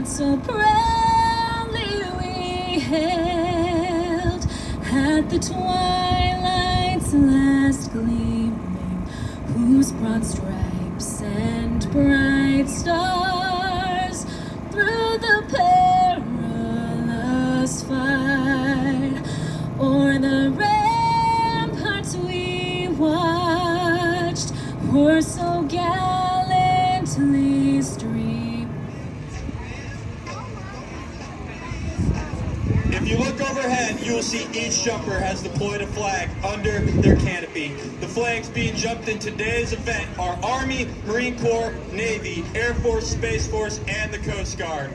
what so proudly we hailed at the twilight's last gleaming, whose broad stripes and bright stars through the perilous fight o'er the ramparts we watched were so gallantly streamed. If you look overhead, you will see each jumper has deployed a flag under their canopy. The flags being jumped in today's event are Army, Marine Corps, Navy, Air Force, Space Force, and the Coast Guard.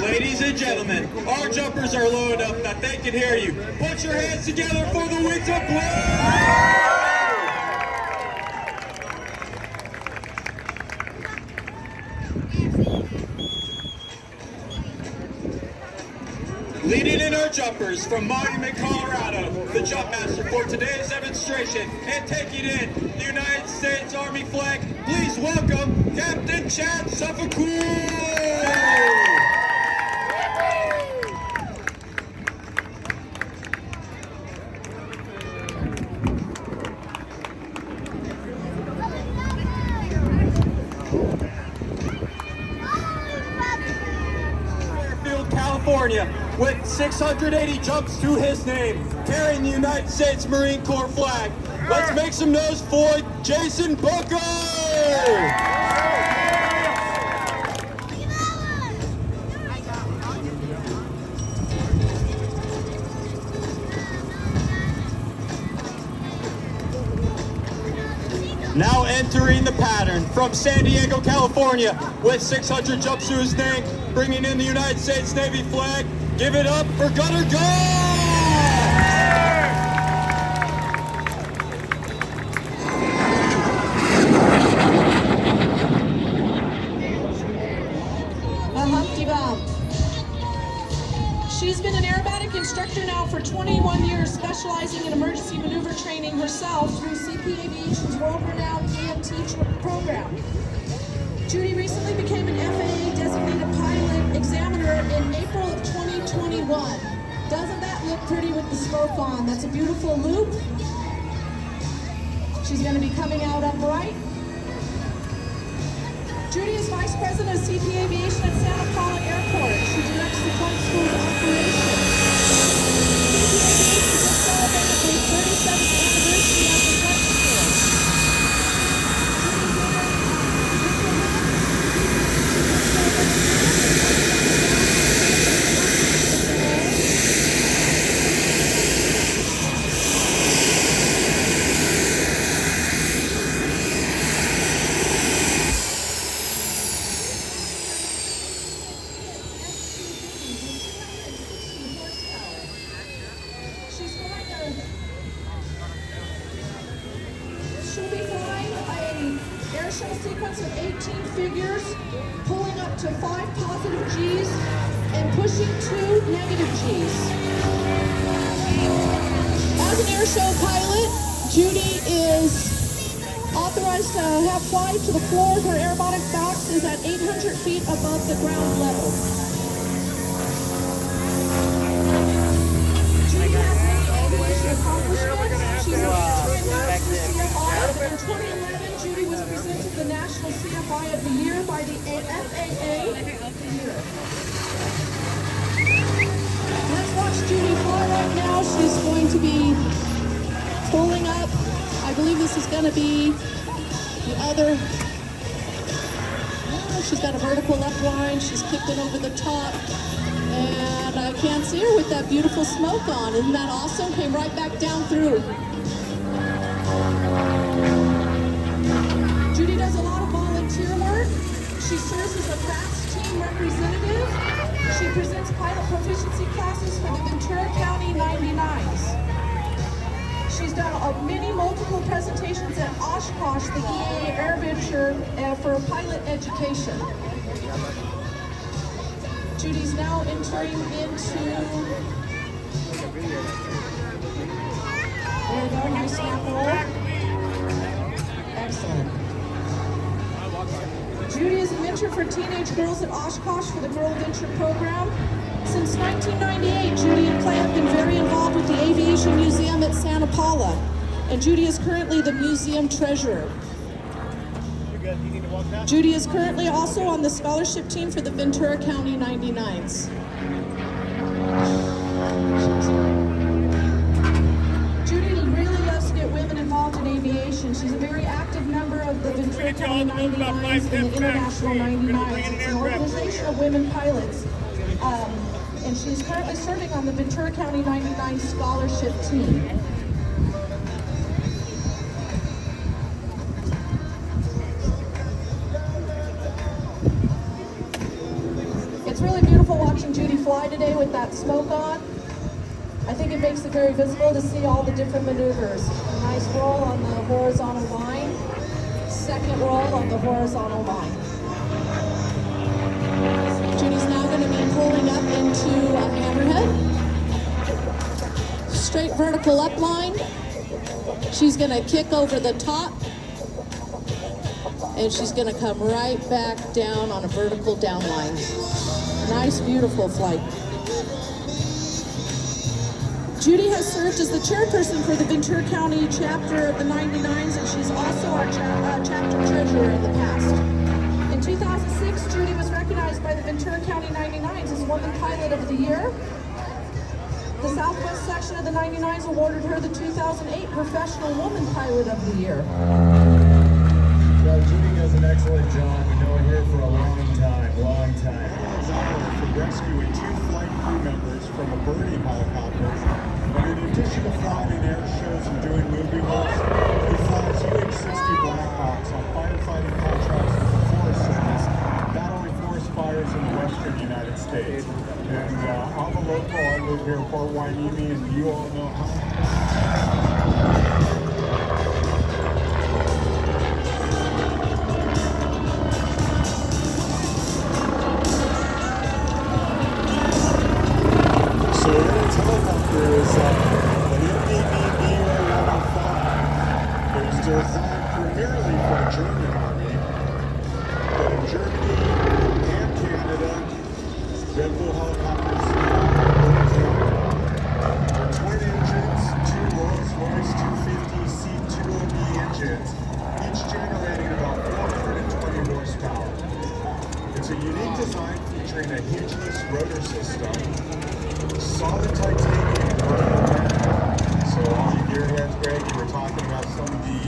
Ladies and gentlemen, our jumpers are low enough that they can hear you. Put your hands together for the winter play! Leading in our jumpers from Monument, Colorado, the jump master for today's demonstration, and taking in the United States Army flag, please welcome Captain Chad Suffolcool! California, with 680 jumps to his name, carrying the United States Marine Corps flag. Let's make some noise for Jason Booker! Now entering the pattern from San Diego, California, with 600 jumps to his name, bringing in the United States Navy flag. Give it up for Gunner Gold! A Humpty Bump. She's been an aerobatic instructor now for 21 years, specializing in emergency maneuver training herself through CP Aviation's world-renowned EMT program. Judy recently became an FAA designated pilot examiner in April of 2021. Doesn't that look pretty with the smoke on? That's a beautiful loop. She's going to be coming out upright. Judy is Vice President of CP Aviation at Santa Paula Airport. She directs the flight school's operations. CP Aviation just celebrated their 37th anniversary as the flight school. She'll be flying an air show sequence of 18 figures, pulling up to 5 positive G's and pushing 2 negative G's. As an air show pilot, Judy is authorized to have fly to the floor. Her aerobatic box is at 800 feet above the ground level. Judy has many aviation accomplishments. She's a CFI. In 2011, Judy was presented the National CFI of the Year by the FAA of the Year. Let's watch Judy fly right now. She's going to be pulling up. I believe this is going to be the other. Oh, she's got a vertical left line. She's kicked it over the top. And I can't see her with that beautiful smoke on. Isn't that awesome? Came right back down through. Judy does a lot of volunteer work. She serves as a FAST team representative. She presents pilot proficiency classes for the Ventura County 99s. She's done many multiple presentations at Oshkosh, the EAA Air Venture, for pilot education. Judy's now entering into... There we go, nice snap roll. Excellent. Judy is a mentor for teenage girls at Oshkosh for the Girl Venture program. Since 1998, Judy and Clay have been very involved with the Aviation Museum at Santa Paula, and Judy is currently the museum treasurer. Judy is currently also on the scholarship team for the Ventura County 99s. Judy really loves to get women involved in aviation. She's a very active member of the Ventura County 99s and the International 99s. It's an organization of women pilots. And she's currently serving on the Ventura County 99 scholarship team. It's really beautiful watching Judy fly today with that smoke on. I think it makes it very visible to see all the different maneuvers. A nice roll on the horizontal line, second roll on the horizontal line. Judy's now going to be pulling up into a hammerhead. Straight vertical up line. She's going to kick over the top. And she's going to come right back down on a vertical down line. Nice, beautiful flight. Judy has served as the chairperson for the Ventura County chapter of the 99s, and she's also our chapter treasurer in the past. In 2006, Judy was recognized by the Ventura County 99s as Woman Pilot of the Year. The Southwest section of the 99s awarded her the 2008 Professional Woman Pilot of the Year. Well, Judy does an excellent job. We know her here for a long time. For rescuing 2 flight crew members from a burning helicopter. And in addition to flying in air shows and doing movie roles, he flies UH-60 Blackhawks on firefighting contracts with the Forest Service, battling forest fires in the western United States. And I'm a local. I live here in Fort Hueneme, and you all know how. Designed primarily for the German Army, but in Germany and Canada, Red Bull helicopters are twin engines, 2 Rolls-Royce 250 C2OB engines, each generating about 420 horsepower. It's a unique design featuring a hingeless rotor system, solid titanium vertical panel. So all you gearheads, Greg, you were talking about some of the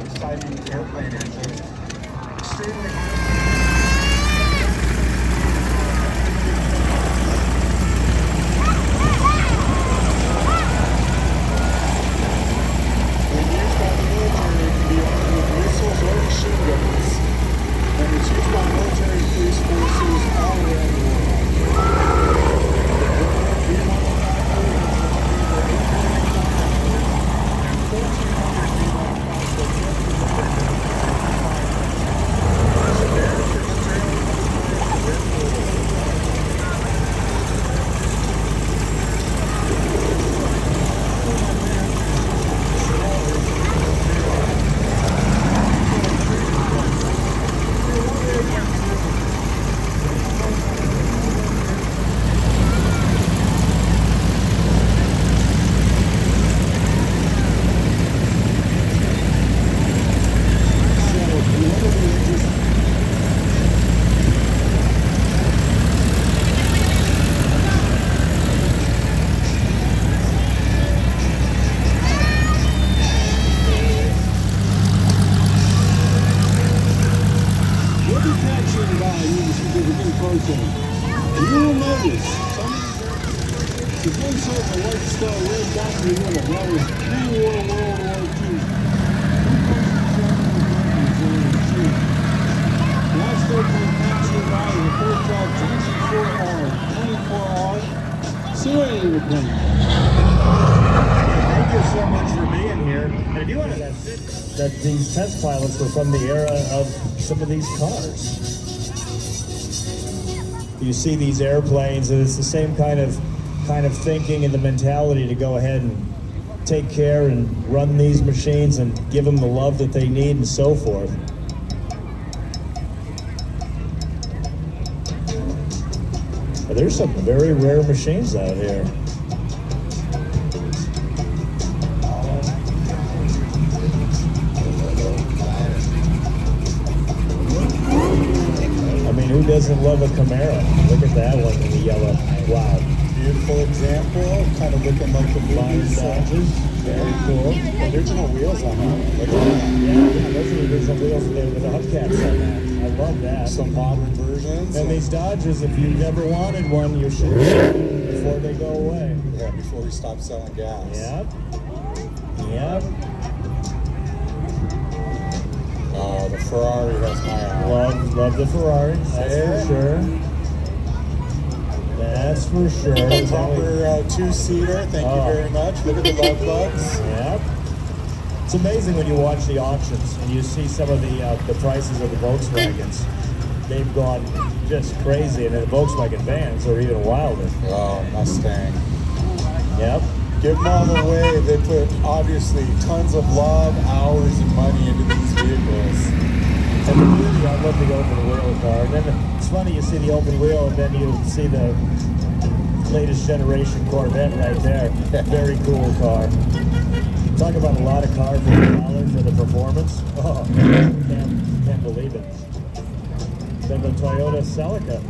exciting airplane engines. Extremely when used by the military, it can be armed with missiles or machine guns. And it's used by military police forces all around the world. Last manufacturer value, the fourth drive GT4R 24R Series McLean. Thank you so much for being here. And if you want to that these test pilots were from the era of some of these cars. You see these airplanes, and it's the same kind of thinking and the mentality to go ahead and take care and run these machines and give them the love that they need and so forth. But there's some very rare machines out here. I mean, who doesn't love a Camaro? Look at that one in the yellow. Wow. Beautiful example, kind of looking like the Modern Dodges. Very cool. original wheels on that. Look at that. Yeah, those are the original wheels with the hubcaps on that. I love that. Some modern versions. And these Dodges, if you've never wanted one, you should before they go away. Yeah, before we stop selling gas. Yep. Yep. Oh, the Ferrari has my eye. Love the Ferrari. That's for sure. That's for sure. A proper two-seater. Thank you very much. Look at the love bugs. Yep. It's amazing when you watch the auctions and you see some of the prices of the Volkswagens. They've gone just crazy, and the Volkswagen vans are even wilder. Oh, Mustang. Yep. Give them all away. They put, obviously, tons of love, hours, and money into these vehicles. And the beauty, I love the open wheel car. And then it's funny, you see the open wheel, and then you see the latest generation Corvette right there. Very cool car. Talk about a lot of cars for the dollar for the performance. Oh, can't believe it. Then the Toyota Celica.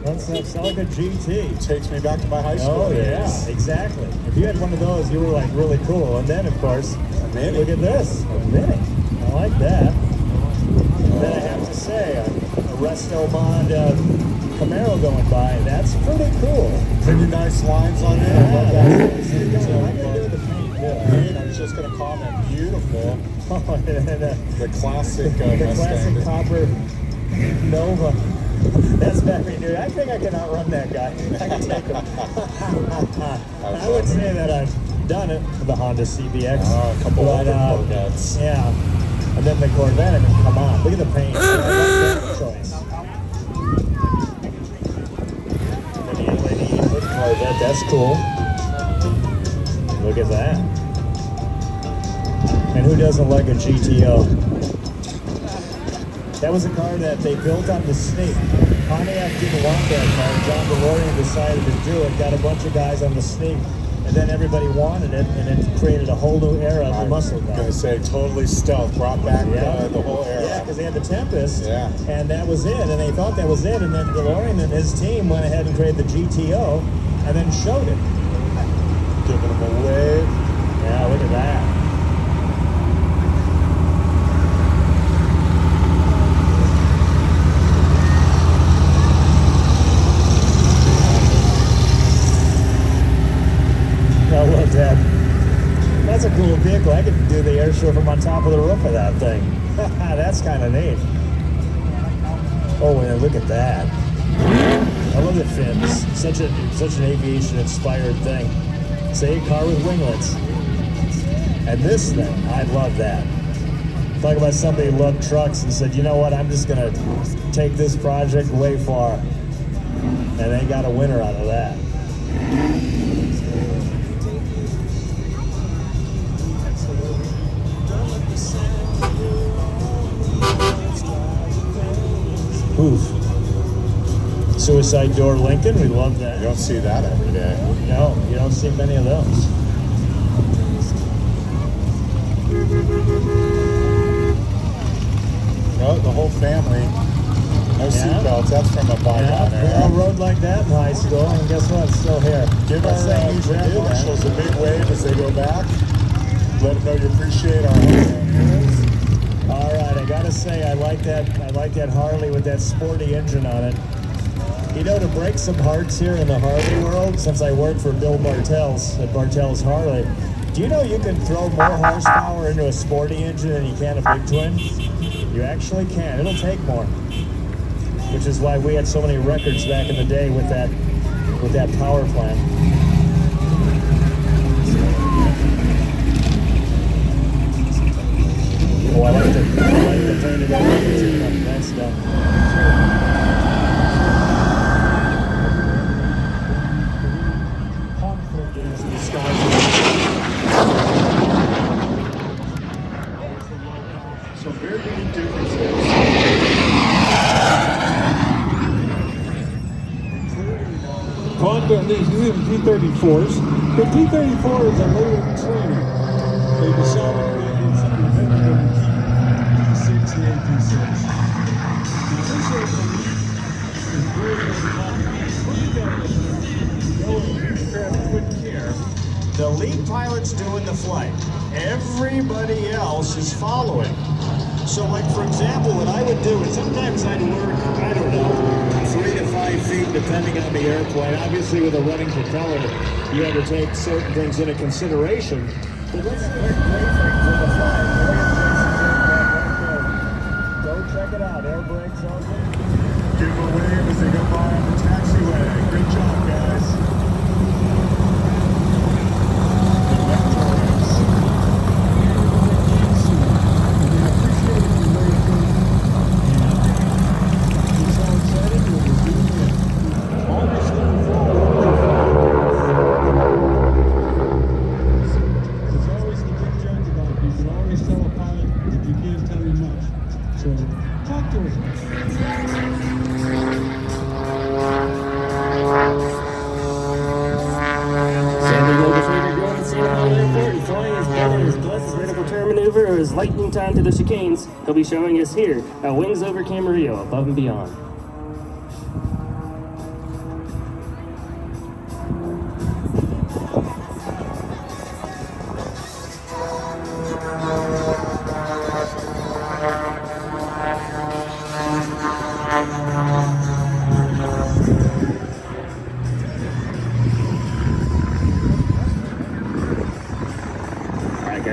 That's that Celica GT. Takes me back to my high school Oh, days. yeah, exactly. If you had one of those, you were like really cool. And then, of course, look at this, a Mini. I like that. Then I have to say, a Resto Mod Camaro going by, that's pretty cool. Pretty nice lines on it. I love Yeah, that. that's pretty good. I like the paint, too. Paint, I was just going to comment, beautiful. The classic The Mustang. classic copper Nova. That's very new. I think I can outrun that guy. I can take him. I would say that I've done it with the Honda CBX. Oh, a couple But, other Corvettes. Yeah. And then the Corvette, I mean, come on. Look at the paint. I like that choice. And then the LED hood Corvette, that's cool. Look at that. And who doesn't like a GTO? That was a car that they built on the Snake. Pontiac didn't want that car. John DeLorean decided to do it. Got a bunch of guys on the Snake. And then everybody wanted it, and it created a whole new era of the muscle car. I was going to say, totally stealth, brought back the whole era. Yeah, because they had the Tempest, Yeah. and that was it. And they thought that was it. And then DeLorean and his team went ahead and created the GTO, and then showed it. Giving them a wave. Yeah, look at that. I love that. That's a cool vehicle. I could do the air show from on top of the roof of that thing. That's kind of neat. Oh, and look at that. I love the fins. Such an aviation-inspired thing. Say a car with winglets. And this thing, I love that. Talk about somebody who loved trucks and said, you know what, I'm just going to take this project way far. And they got a winner out of that. Oof. Suicide door Lincoln, we love that. You don't see that every day. No, you don't see many of those. No, the whole family. No seatbelts. That's from a bygone Yeah, we all era. rode like that in high school, and guess what? It's still here. Give our grand marshals a big wave as they go back. Let them know you appreciate our hometown heroes. All right, I gotta say, I like that Harley with that sporty engine on it. You know, to break some hearts here in the Harley world, since I work for Bill Bartels at Bartels Harley, do you know you can throw more horsepower into a sporty engine than you can a big twin? You actually can. It'll take more. which is why we had so many records back in the day with that power plant. Oh, I like to turn it over to that stuff. So very unique differences. Content, these are T-34s. The T-34 is a later trainer. They decided that it's competitive to keep T-6 and AP-6. Now this airplane is very good with care. The lead pilot's doing the flight. Everybody else is following. So like for example, what I would do is sometimes I'd work, I don't know, 3 to 5 feet depending on the airplane. Obviously with a running propeller, you have to take certain things into consideration. But let's say air brakes for the flight. Go check it out, air brakes open. Give them a wave as they go by on the taxiway. Great job, guys. His lightning time to the chicanes, he'll be showing us here at Wings Over Camarillo, above and beyond.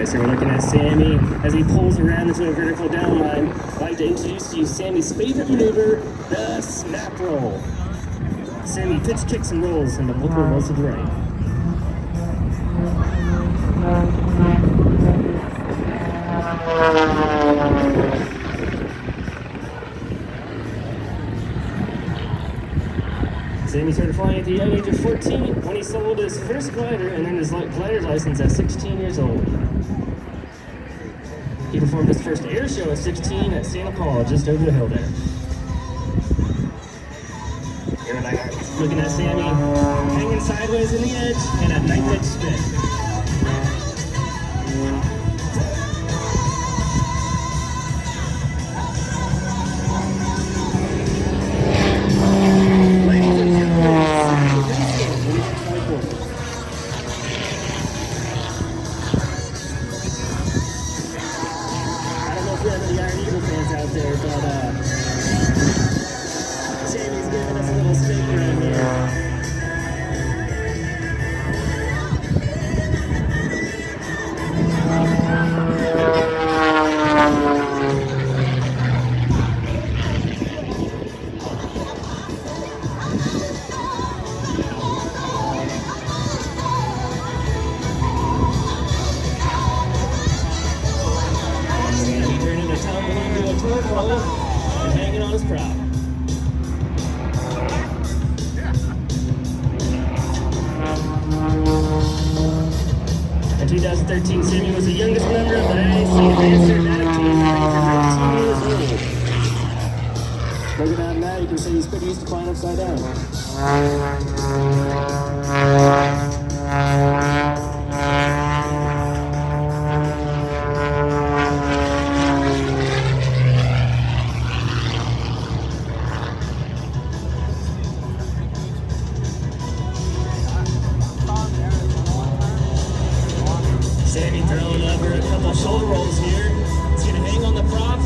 So we're looking at Sammy as he pulls around into a vertical downline. I'd like to introduce to you Sammy's favorite maneuver, the snap roll. Sammy pitch kicks and rolls and the booker rolls to the right. Sammy started flying at the young age of 14 when he sold his first glider and earned his glider's license at 16 years old. He performed his first air show at 16 at Santa Paula, just over the hill there. Here we are, looking at Sammy hanging sideways in the edge and a knife edge spin. Sammy's giving us a little spin right here. Sammy turning a tumble into a torque roll and hanging on his prop. In 2013, Sammy was the youngest member of the IAC Advanced Aeronatic Team, ranked 19 years old. Looking at him now, you can see he's pretty used to flying upside down. Sammy throwing over a couple shoulder rolls here. He's going to hang on the prop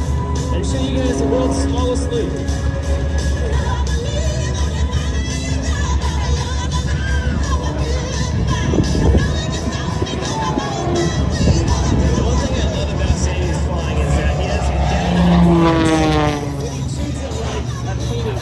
and show you guys the world's smallest loop. The one thing I love about Sammy's flying is that he has his dad in the car. He treats it like a painting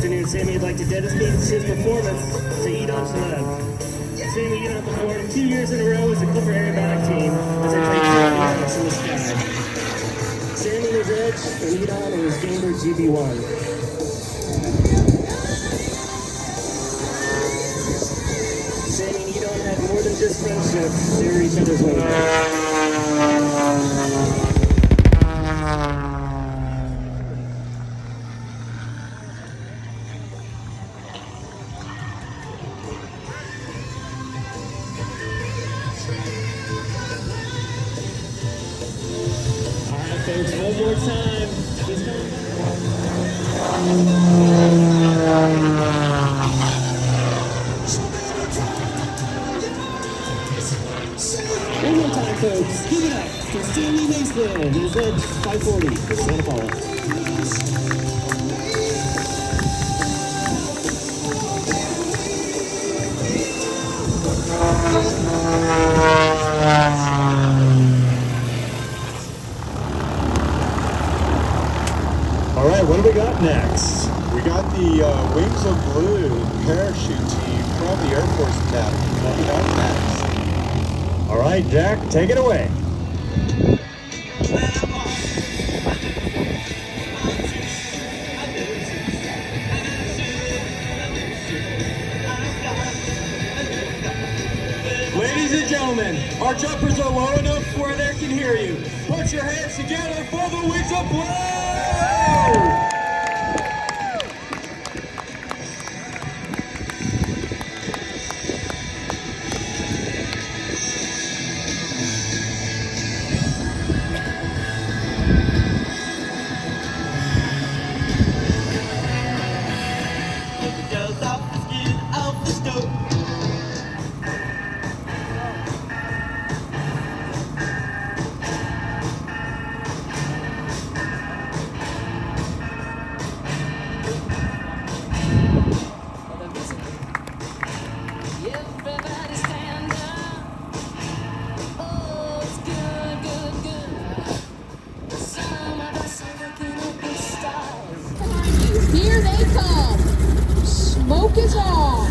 afternoon, Sammy would like to dedicate his performance to Eat On to Love. Sammy Eat On performed 2 years in a row as a Clipper aerobatic team as they played Camarillo in the sky. Sammy was Edge, and Eat On was Gamer GB1. Sammy and Eat On had more than just friendship, they were each other's wingmen. Folks, one more time. He's coming back. One more time, folks. Give it up for Sammy Mason. His Edge 540 for Santa Paula. All right, what do we got next? We got the Wings of Blue parachute team from the Air Force Academy coming up next. All right, Jack, take it away. Ladies and gentlemen, our jumpers are low enough where they can hear you. Put your hands together for the Wings of Blue! Everybody stand up. Oh, it's good, good, good. Some of us are waking up in style. Here they come. Smoke is on.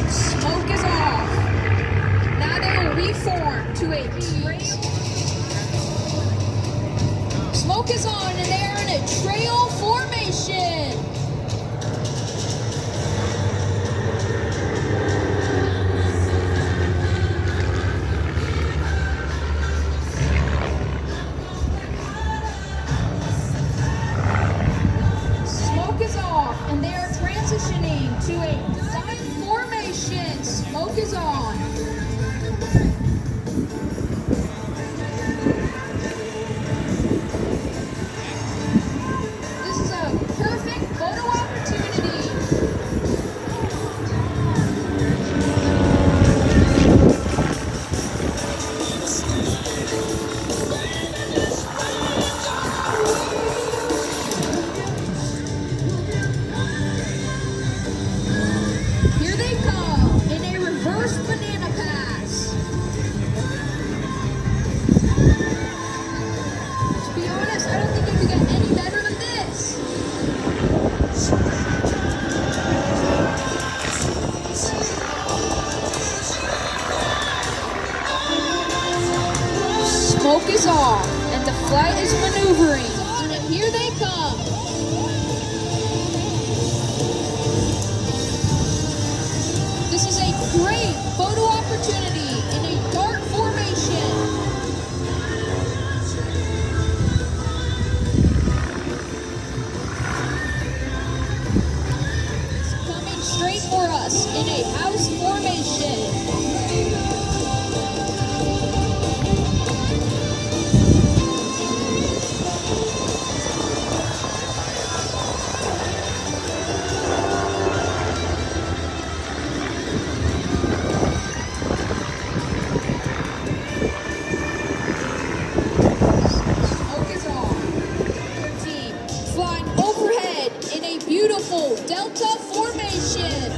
Smoke is off. Now they will reform to a trail. Smoke is on and they are in a trail formation. Smoke is off and they are transitioning to a design formation. Smoke is on. This is a perfect photo opportunity. Here they come in a reverse banana pass. To be honest, I don't think it could get any better than this. Smoke is off and the flight is maneuvering. And here they come. This is a great photo opportunity in a dart formation. It's coming straight for us in a house formation. Smoke is on. Your team flying overhead in a beautiful Delta formation.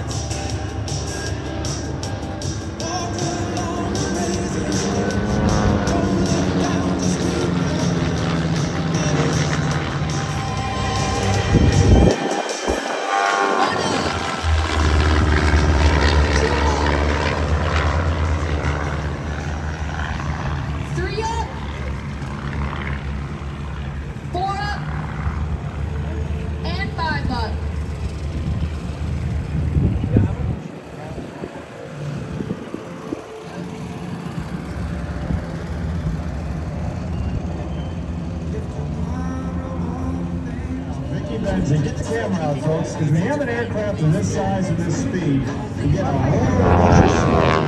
camera out, folks, because when you have an aircraft of this size and this speed, you get a whole bunch of smoke.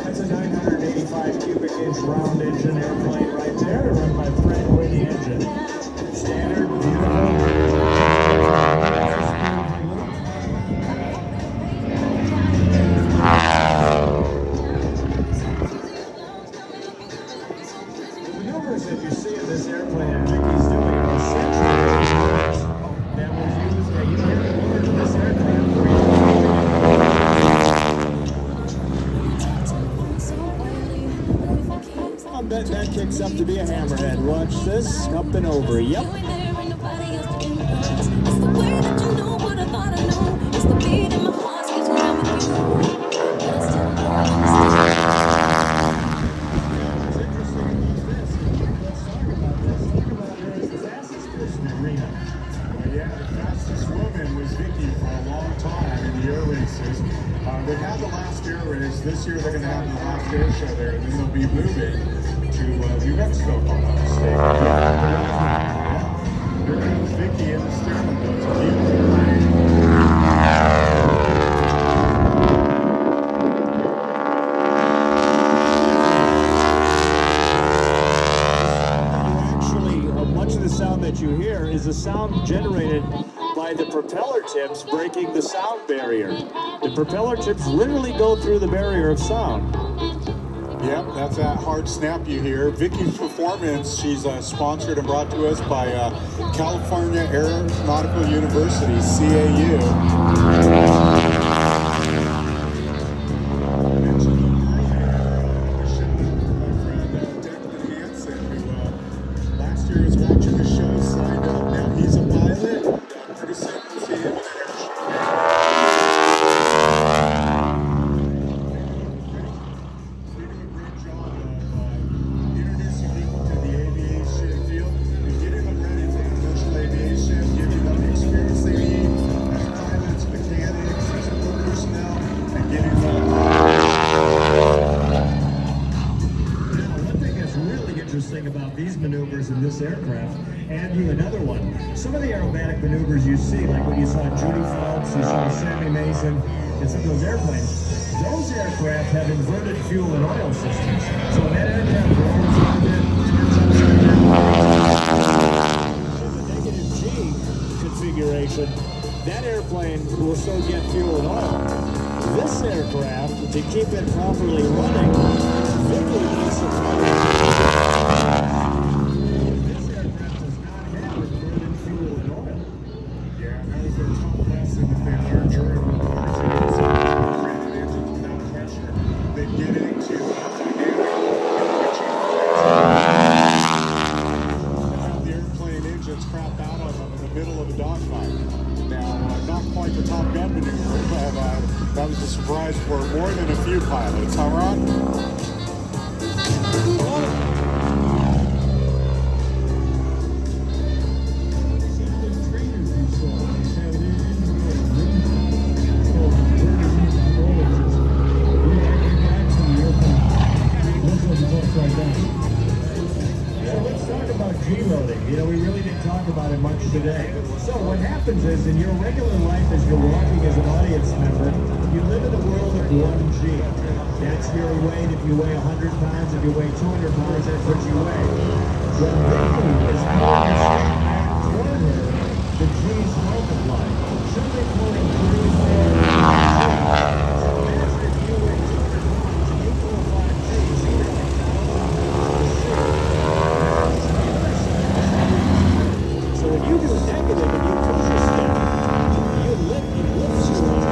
That's a 985 cubic inch round engine airplane right there, run by Pratt & Whitney engine. Standard, beautiful. Maneuvers that you see in this airplane and Vicky's doing are essentially that was used you hear the words of this aircraft I bet that kicks up to be a hammerhead. Watch this, up and over. Yep. Vicky for a long time in the air races. They had the last air race. This year they're going to have the last air show there, and then they'll be moving to New Mexico, if I'm not mistaken. Here comes Vicky in the steering wheel. It's a beautiful plane. Much of the sound that you hear is the sound generated by the propeller tips breaking the sound barrier. The propeller tips literally go through the barrier of sound. Yep, that's that hard snap you hear. Vicky's performance, she's sponsored and brought to us by California Aeronautical University, CAU. About these maneuvers in this aircraft, and another one. Some of the aerobatic maneuvers you see, like when you saw Judy Phelps, you saw Sammy Mason, and some of those airplanes, those aircraft have inverted fuel and oil systems. So when that aircraft rolls orbit, turns upside down, in the negative G configuration, that airplane will still get fuel and oil. This aircraft, to keep it properly running, Vicky needs to this aircraft does not have inverted fuel and oil. Yeah, that was a tough lesson that they learned during the war. Engines without pressure. They get into the airplane engines crap out on them in the middle of a dogfight. Now, not quite the Top Gun maneuver, but that was a surprise for more than a few pilots. Huh, Ron? About it much today. So what happens is in your regular life as you're walking as an audience member, you live in a world of 1G. That's your weight. If you weigh 100 pounds, if you weigh 200 pounds, that's what you weigh. When Vicky is moving back toward her, the G's multiply. She'll be floating through there. Imagine if you weigh 200 pounds and you pull 5 G's, you're like, so when you do negative and you push a step, it lifts you up.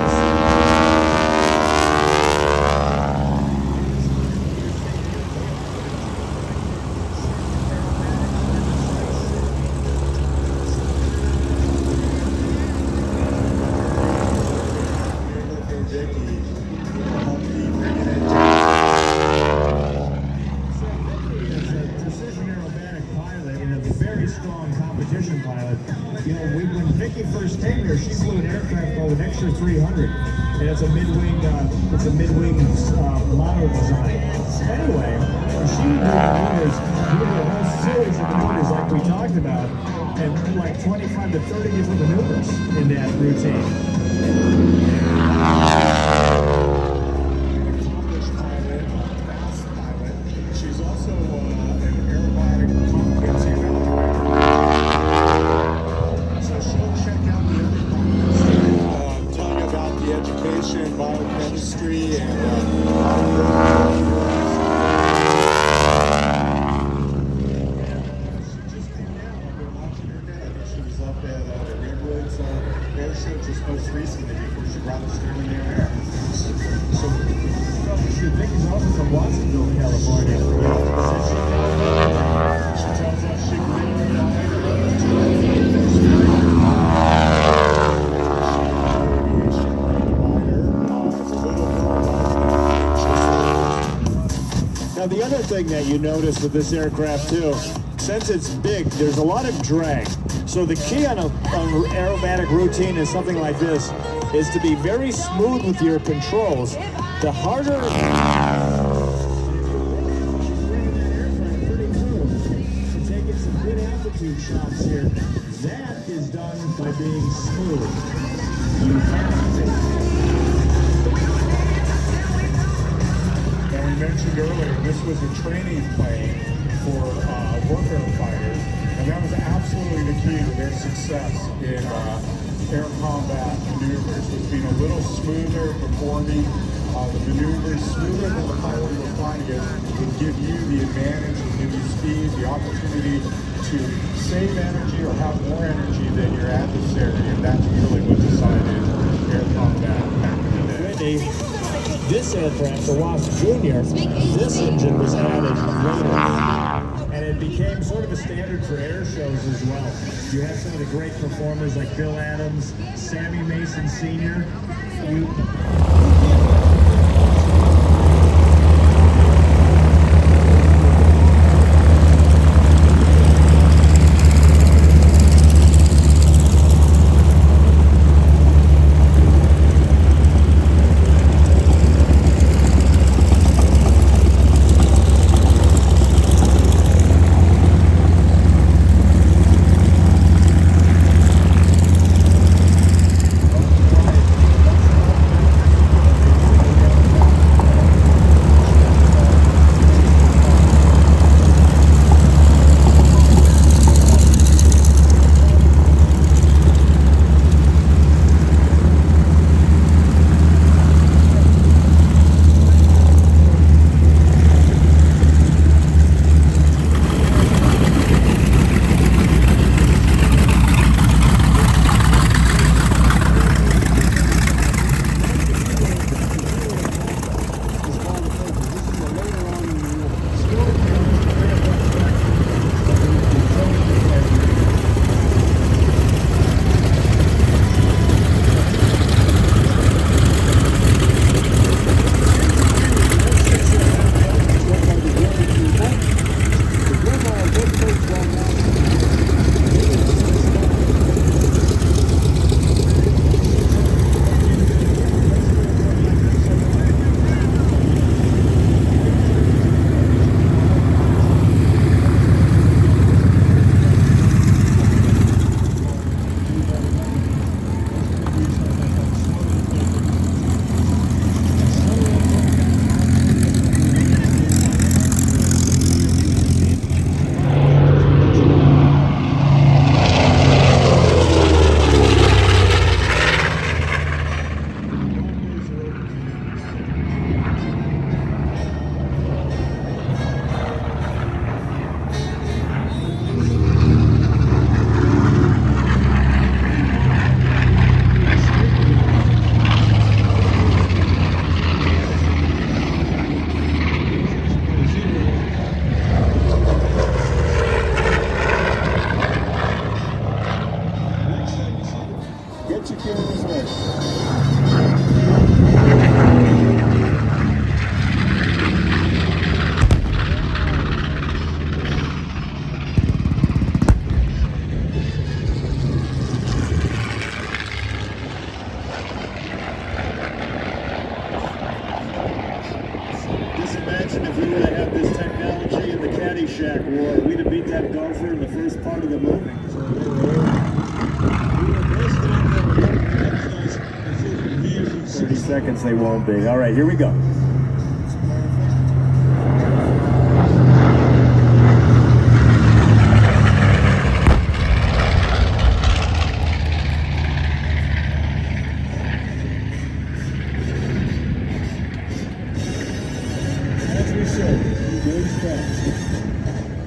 Vicky first came here, she flew an aircraft called an Extra 300, and it's a mid-wing model design. Anyway, she did a whole series of maneuvers like we talked about. and like 25 to 30 different maneuvers in that routine. Accomplished pilot, fast pilot. She's also an aerobatic competency evaluator. So she'll check out the other comments, tell you about the education, biochemistry, and just most recently before she brought us down in the air. So, Vicky's also from Watsonville, California. She tells us she Now, the other thing that you notice with this aircraft too, since it's big, there's a lot of drag. So the key on an aerobatic routine is something like this, is to be very smooth with your controls. The harder... Taking some good altitude shots here. That is done by being smooth. You have to. Now, we mentioned earlier, this was a training plane for warfare fighters. And that was absolutely the key to their success in air combat maneuvers, was being a little smoother, performing the maneuvers smoother than the pilot you were flying against would give you the advantage, would give you speed, the opportunity to save energy or have more energy than your adversary, and that's really what decided air combat back in the day. This aircraft, the Wasp Jr., this engine was added later. And it became sort of a standard for air shows as well. You have some of the great performers like Bill Adams, Sammy Mason Sr. Caddyshack war. We'd have beat that golfer in the first part of the movie. seconds they won't be. All right, here we go. As we said, he goes fast.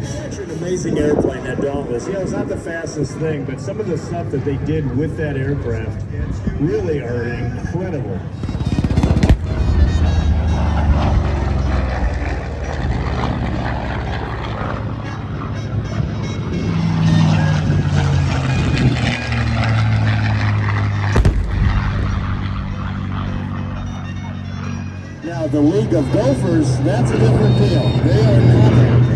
It's actually an amazing airplane, that Dauntless. You know, it's not the fastest thing, but some of the stuff that they did with that aircraft really are incredible. Now, the League of Gophers, that's a different deal. They are not